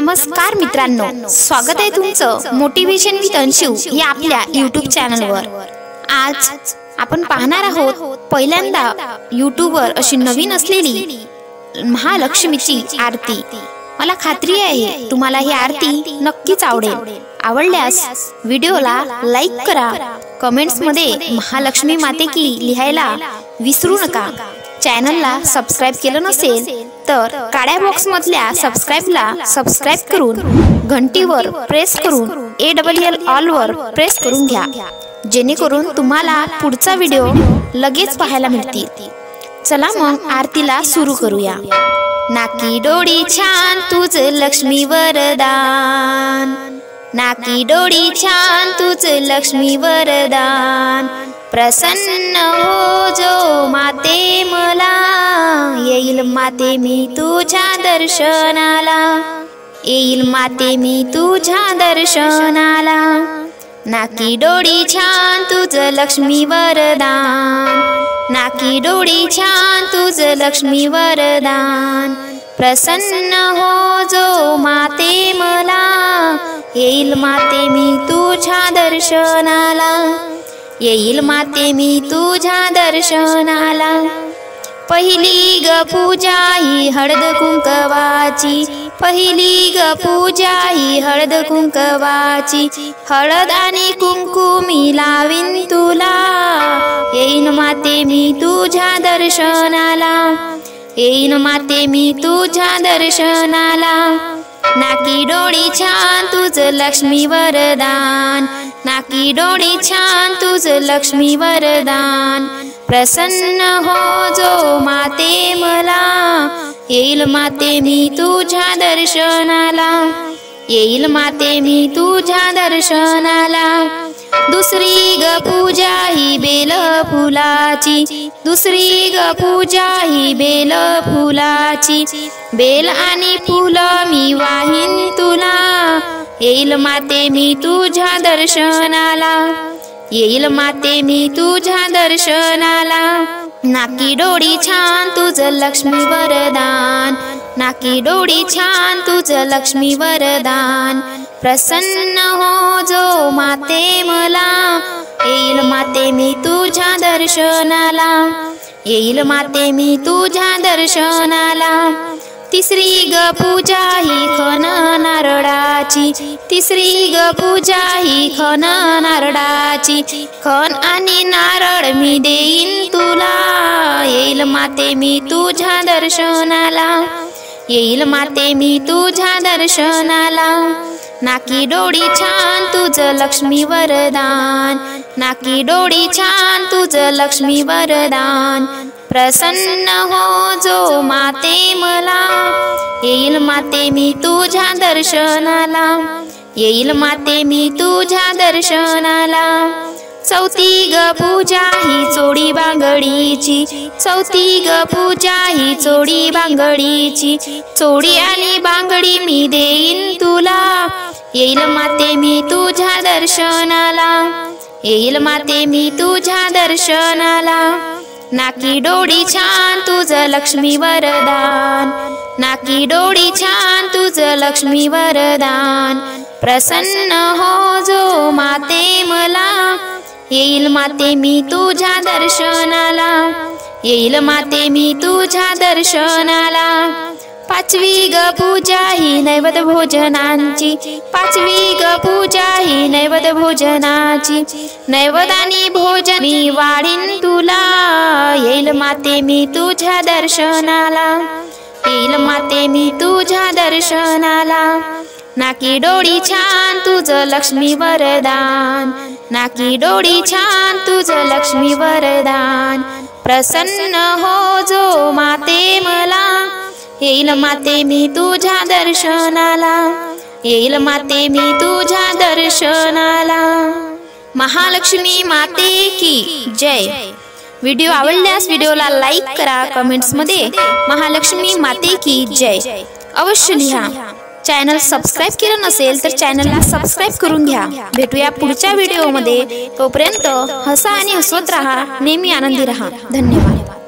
नमस्कार मित्रांनो, स्वागत आहे तुमचं मोटिवेशन विथ अंशु या आपल्या YouTube चॅनलवर। आज आपण पाहणार आहोत पहिल्यांदा YouTube वर अशी नवीन असलेली महालक्ष्मीची आरती। मला खात्री आहे तुम्हाला ही आरती नक्कीच आवडेल। आवडल्यास व्हिडिओला लाईक करा, कमेंट्स मध्ये महालक्ष्मी माते की लिहायला विसरू नका। चॅनलला सबस्क्राइब केलं नसेल तर काळ्या बॉक्स मधल्या सबस्क्राइबला सबस्क्राइब करून घंटीवर प्रेस करून AWL ऑल वर प्रेस करून घ्या, जेणेकरून तुम्हाला पुढचा व्हिडिओ लगेच पाहायला मिळतील। चला मग आरतीला सुरू करूया। नाकी डोळी छान तुझ लक्ष्मी वरदान, नाकी डोळी छान तुझ लक्ष्मी वरदान। प्रसन्न हो जो माते मला, येईल माते मी तुझ्या दर्शनाला, येईल माते मी तुझ्या दर्शनाला। नाकी डोळी छान तुझ लक्ष्मी वरदान, नाकी डोळी छान तुझ लक्ष्मी वरदान। प्रसन्न हो जो माते मला, येईल माते मी तुझ्या दर्शनाला, येईल माते मी तुझ्या दर्शनाला। पहिली ग पूजा ही हळद कुंकवाची, पहिली ग पूजा ही हळद कुंकवाची। हळद आणि कुंकू मी लावीन तुला, येईन माते मी तुझ्या दर्शनाला, येईन माते मी तुझ्या दर्शनाला। नाकी डोळी छान तुझ लक्ष्मी वरदान, नाकी डोळी छान तुझ लक्ष्मी वरदान। प्रसन्न हो जो माते मला, येईल माते मी तुझ्या दर्शनाला, येईल माते मी तुझ्या दर्शनाला। दुसरी ग पूजा ही बेल फुलाची, दुसरी ग पूजा ही बेल फुलाची। बेल आणि फुल मी वाहीन तुला, येईल माते मी तुझ्या दर्शनाला, येईल माते मी तुझ्या दर्शनाला। नाकी डोळी छान तुझ लक्ष्मी वरदान, नाकी डोळी छान तुझ लक्ष्मी वरदान। प्रसन्न हो जो माते मला, येईल माते मी तुझ्या दर्शनाला, येईल माते मी तुझ्या दर्शनाला। तिसरी ग पूजा ही खण नारळाची, तिसरी ग पूजा ही खण नारळाची। खण आणि नारळ मी देईन तुला, येईल माते मी तुझ्या दर्शनाला, येईल माते मी तुझ्या दर्शनाला। नाकी डोळी छान तुझ लक्ष्मी वरदान, नाकी डोळी छान तुझ लक्ष्मी वरदान। प्रसन्न हो जो माते मला, येईल माते मी तुझ्या दर्शनाला, येईल माते मी तुझ्या दर्शनाला। चौथी ग पूजा ही चोळी बांगडीची, चौथी ग पूजा ही चोळी बांगडीची। चोळी आणि बांगडी मी देईन तुला, येईल माते मी तुझ्या दर्शनाला, येईल माते मी तुझ्या दर्शनाला। नाकी डोळी छान तुझ लक्ष्मी वरदान, नाकी डोळी छान तुझ लक्ष्मी वरदान। प्रसन्न हो जो माते मला, येईल माते मी तुझ्या दर्शनाला, येईल माते मी तुझ्या दर्शनाला। पाचवी ग पूजा ही नैवेद्य भोजनांची, पाचवी ग पूजा ही नैवेद्य भोजनाची। नैवेद्य आणि भोजन मी वाढीन तुला, येईल माते मी तुझ्या दर्शनाला, येईल माते मी तुझ्या दर्शनाला। नाकी डोळी छान तुझ लक्ष्मी वरदान, नाकी डोळी छान तुझ लक्ष्मी वरदान। प्रसन्न हो जो माते मला, येईल माते मी तुझ्या दर्शनाला, येईल माते मी तुझ्या दर्शनाला। महालक्ष्मी माते की जय। व्हिडिओ आवडल्यास व्हिडिओला लाईक करा, कमेंट्स मध्ये महालक्ष्मी माते की जय अवश्य लिहा। चॅनल सबस्क्राइब केलं नसेल तर चॅनलला सबस्क्राइब करून घ्या। भेटूया पुढच्या व्हिडिओमध्ये, तोपर्यंत हसा आणि हसवत राहा, नेहमी आनंदी राहा। धन्यवाद।